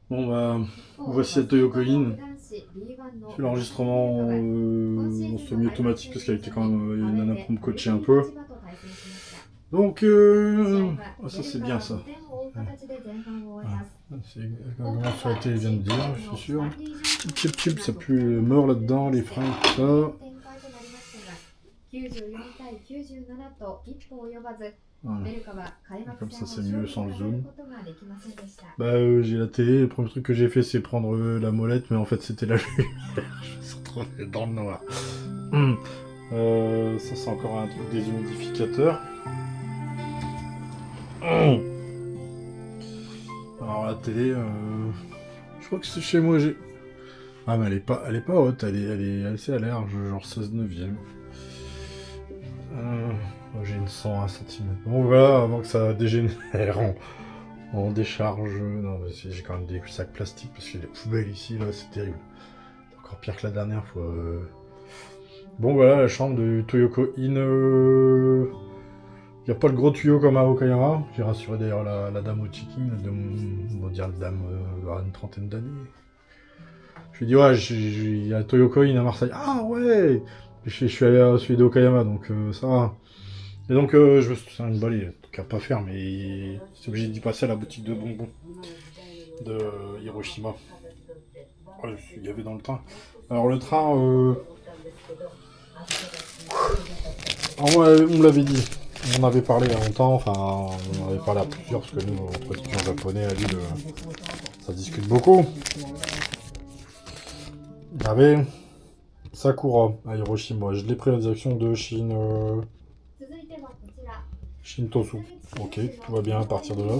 Bon bah, voici la Toyoko In. Je fais l'enregistrement en semi-automatique parce qu'elle était quand même il y a une nana pour me coacher un peu. Donc, ah, ça c'est bien ça. C'est exactement ce que la télé vient de dire, je suis sûr. Chip chip chip, ça pue le mort là-dedans, les freins, tout ça. Voilà. Comme ça c'est mieux sans le zoom. Bah j'ai la télé, le premier truc que j'ai fait c'est prendre la molette, mais en fait c'était la lumière. Je me suis retrouvé dans le noir. Ça c'est encore un truc des humidificateurs. Alors la télé, je crois que c'est chez moi j'ai... Ah mais elle est pas haute, elle est assez à l'air, genre 16 neuvième. Moi, j'ai une 101 cm. Bon voilà, avant que ça dégénère en décharge. Non mais j'ai quand même des sacs plastiques parce qu'il y a des poubelles ici, là c'est terrible. C'est encore pire que la dernière fois. Bon voilà, la chambre de Toyoko In. Il n'y a pas le gros tuyau comme à Okayama. J'ai rassuré d'ailleurs la dame au check-in, on va dire la dame à une trentaine d'années. Je lui ai dit ouais, il y a Toyoko In à Marseille. Ah ouais. Je suis allé à celui d'Okayama, donc ça va. Et donc je me suis... C'est une balle, truc à pas faire, mais c'est obligé d'y passer à la boutique de bonbons de Hiroshima. Ouais, je suis gavé dans le train. Alors le train, alors, on me l'avait dit. On avait parlé il y a longtemps, enfin on avait parlé à plusieurs, parce que nous, entre étudiants japonais à Lille, ça discute beaucoup. Il y avait Sakura à Hiroshima. Je l'ai pris à la direction de Shintosu. Ok, tout va bien à partir de là.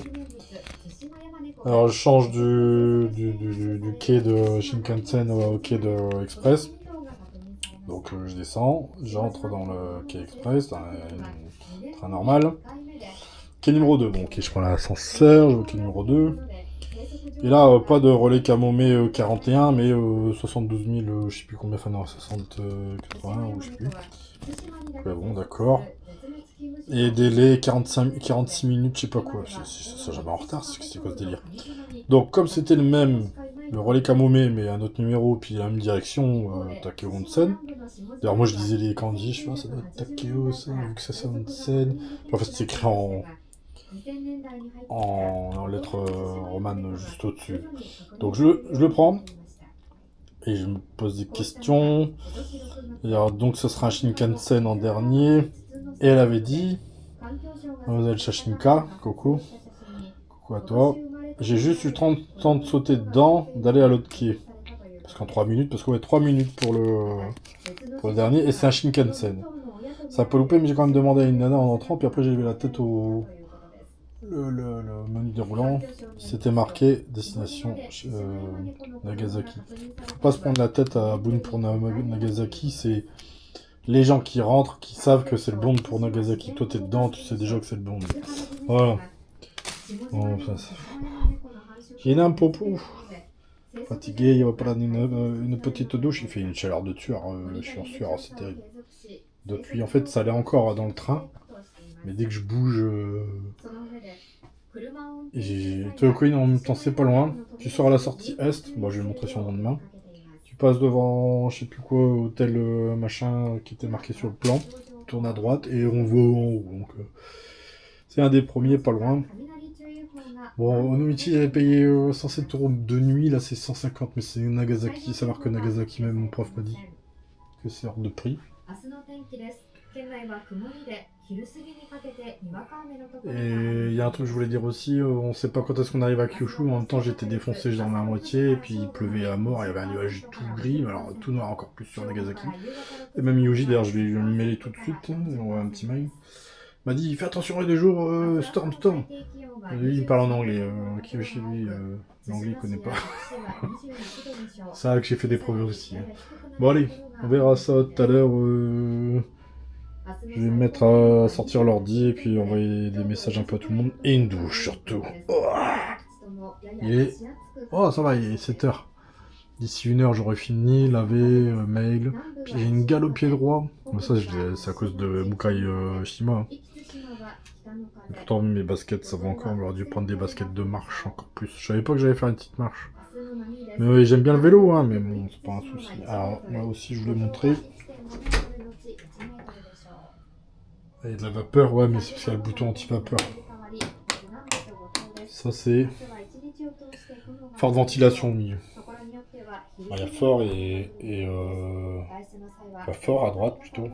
Alors je change du quai de Shinkansen au quai de Express. Donc je descends, j'entre dans le quai Express, dans un train normal. Quai numéro 2, bon ok, je prends l'ascenseur, je vais au quai numéro 2. Et là, pas de relais Camomé 41, mais 72 000, je sais plus combien, enfin non, 60, 80, ou je sais plus. Ouais, bon, d'accord. Et délai 46 minutes, je sais pas quoi. Ça jamais en retard, c'est quoi ce délire? Donc, comme c'était le relais Kamome, mais un autre numéro, puis la même direction, Takeo Onsen. D'ailleurs, moi je disais les kanji, je sais pas, ça doit être Takeo, ça, vu que ça c'est Onsen. Puis en fait, c'est écrit en lettres romanes juste au-dessus. Donc, je le prends, et je me pose des questions. Et alors, donc, ce sera un Shinkansen en dernier. Et elle avait dit, Mademoiselle Shashinka, coucou, coucou à toi. J'ai juste eu 30 temps de sauter dedans, d'aller à l'autre quai. Parce qu'en 3 minutes, parce qu'on met 3 minutes pour le dernier, et c'est un Shinkansen. Ça a pas loupé, mais j'ai quand même demandé à une nana en entrant, puis après j'ai levé la tête au le menu déroulant. C'était marqué destination Nagasaki. Faut pas se prendre la tête à Boon pour Nagasaki, c'est les gens qui rentrent, qui savent que c'est le blonde pour Nagasaki. Toi t'es dedans, tu sais déjà que c'est le blonde. Voilà. Bon, enfin, j'ai un popo. Fatigué, il va prendre une petite douche, il fait une chaleur de tueur, je suis en sueur, c'est terrible. Depuis, en fait, ça allait encore dans le train, mais dès que je bouge, Toyokoin en même temps, c'est pas loin. Tu sors à la sortie est, bon, je vais le montrer sur mon main. Tu passes devant, je sais plus quoi, hôtel machin qui était marqué sur le plan. Tu tournes à droite et on va en haut. Donc, c'est un des premiers, pas loin. Bon, Onomichi, j'avais payé 107 € de nuit, là c'est 150, mais c'est Nagasaki, ça marque Nagasaki, même mon prof m'a dit que c'est hors de prix. Et il y a un truc que je voulais dire aussi, on sait pas quand est-ce qu'on arrive à Kyushu, en même temps j'étais défoncé, je dormais à moitié, et puis il pleuvait à mort, il y avait un nuage tout gris, alors tout noir encore plus sur Nagasaki. Et même Yuji, d'ailleurs je vais lui mêler tout de suite, on voit un petit mail. M'a dit fais attention les jours, storm. Lui il parle en anglais, Kiyoshi lui, l'anglais il connaît pas. C'est vrai que j'ai fait des progrès aussi. Hein. Bon allez, on verra ça tout à l'heure. Je vais me mettre à sortir l'ordi et puis envoyer des messages un peu à tout le monde. Et une douche surtout. Oh, il est... Oh ça va, il est 7h. D'ici 1 heure j'aurai fini, laver, mail. Puis j'ai une gale au pied droit. Mais ça c'est à cause de Mukai Shima. Pourtant mes baskets ça va encore, j'aurais dû prendre des baskets de marche encore plus. Je savais pas que j'allais faire une petite marche. Mais ouais, j'aime bien le vélo, hein, mais bon, c'est pas un souci. Alors, moi aussi, je voulais montrer. Il y a de la vapeur, ouais, mais c'est parce qu'il y a le bouton anti-vapeur. Ça, c'est fort de ventilation au milieu. Il y a fort enfin, fort à droite plutôt.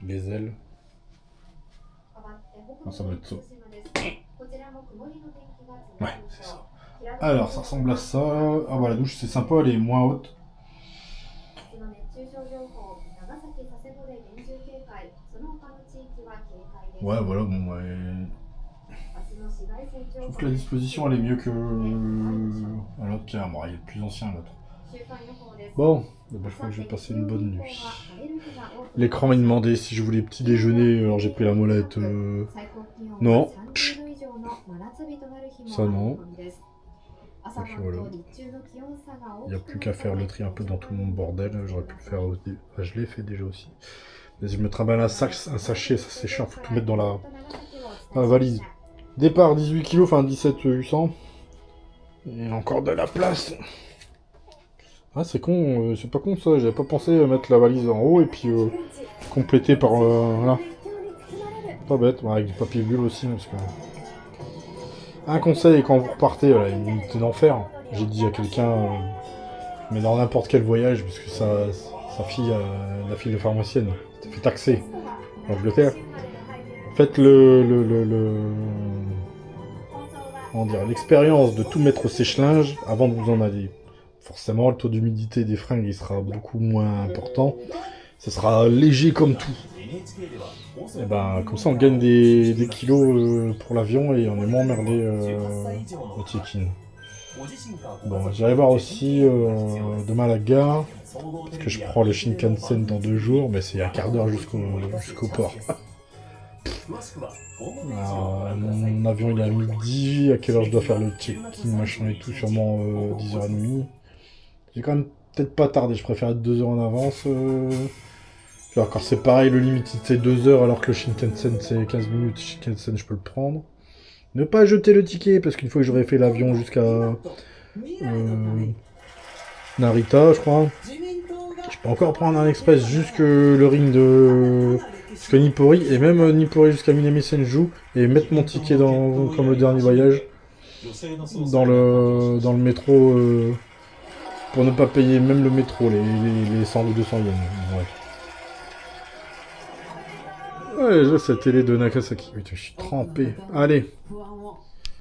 Les ailes. Ah, ça doit être ça. Ouais, c'est ça. Alors, ça ressemble à ça. Ah, bah, la douche, c'est sympa, elle est moins haute. Ouais, voilà, bon, ouais. Je trouve que la disposition, elle est mieux que à l'autre qui est bon, il est plus ancien, l'autre. Bon, je crois que je vais passer une bonne nuit. L'écran, il demandait si je voulais petit déjeuner, alors j'ai pris la molette. Non. Ça, non. Et puis voilà. Il n'y a plus qu'à faire le tri un peu dans tout mon bordel. J'aurais pu le faire au début. Enfin, je l'ai fait déjà aussi. Mais je me trimballe un sachet, ça c'est chiant, faut tout mettre dans la valise. Départ 18 kg, enfin 17 800. Et encore de la place. Ah, c'est con, c'est pas con ça, j'avais pas pensé à mettre la valise en haut et puis compléter par. Voilà. Pas bête, ouais, avec du papier bulle aussi, parce que. Un conseil quand vous repartez, voilà, une unité d'enfer, j'ai dit à quelqu'un, mais dans n'importe quel voyage, parce que sa fille, la fille de pharmacienne, s'est fait taxer en Angleterre. Faites comment dire, l'expérience de tout mettre au sèche-linge avant de vous en aller. Forcément, le taux d'humidité des fringues il sera beaucoup moins important. Ce sera léger comme tout. Et ben, comme ça, on gagne des kilos pour l'avion et on est moins emmerdé au check-in. Bon, j'irai voir aussi demain la gare, parce que je prends le Shinkansen dans 2 jours, mais c'est un quart d'heure jusqu'au port. Alors, mon avion il est à midi, à quelle heure je dois faire le check-in, machin et tout, sûrement 10h30. J'ai quand même peut-être pas tardé, je préfère être 2 heures en avance. Alors quand c'est pareil, le limite c'est 2 heures alors que le Shinkansen c'est 15 minutes, Shinkansen je peux le prendre. Ne pas jeter le ticket parce qu'une fois que j'aurais fait l'avion jusqu'à Narita je crois, je peux encore prendre un express jusque le ring de... jusqu'à Nippori et même Nippori jusqu'à Minami Senju et mettre mon ticket comme le dernier voyage dans le métro pour ne pas payer même le métro, les 100 ou 200 yens. Ouais. Ouais, j'ai cette télé de Nakasaki. Putain, je suis trempé. Allez.